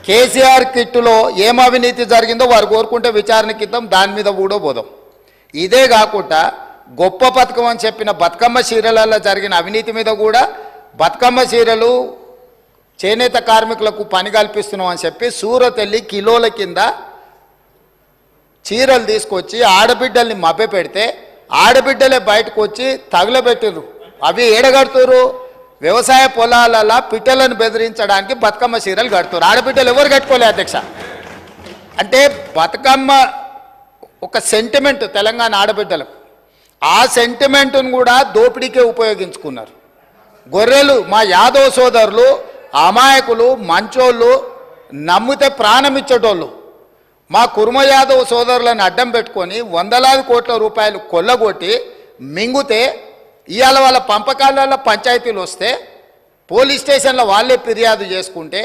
కేసీఆర్ కిట్టులో ఏం అవినీతి జరిగిందో వారు కోరుకుంటే విచారణకి ఇద్దాం, దాని మీద కూడా పోదాం. ఇదే కాకుండా గొప్ప పథకం అని చెప్పిన బతుకమ్మ చీరలలో జరిగిన అవినీతి మీద కూడా బతుకమ్మ చీరలు చేనేత కార్మికులకు పని కల్పిస్తున్నాం అని చెప్పి సూరత్ వెళ్ళి కిలోల కింద చీరలు తీసుకొచ్చి ఆడబిడ్డల్ని మభ్య పెడితే ఆడబిడ్డలే బయటకు వచ్చి తగులబెట్టిర్రు. అవి ఏడగడుతురు? వ్యవసాయ పొలాలలో పిట్టలను బెదిరించడానికి బతుకమ్మ చీరలు కడుతున్నారు. ఆడబిడ్డలు ఎవరు కట్టుకోలే అధ్యక్ష. అంటే బతుకమ్మ ఒక సెంటిమెంట్ తెలంగాణ ఆడబిడ్డలకు, ఆ సెంటిమెంట్ను కూడా దోపిడీకే ఉపయోగించుకున్నారు. గొర్రెలు మా యాదవ్ సోదరులు అమాయకులు, మంచోళ్ళు, నమ్మితే ప్రాణం ఇచ్చేటోళ్ళు మా కుర్మ యాదవ్ సోదరులను అడ్డం పెట్టుకొని వందలాది కోట్ల రూపాయలు కొల్లగొట్టి మింగుతే ఇవాళ వాళ్ళ పంపకాలలో పంచాయతీలు వస్తే పోలీస్ స్టేషన్లో వాళ్ళే ఫిర్యాదు చేసుకుంటే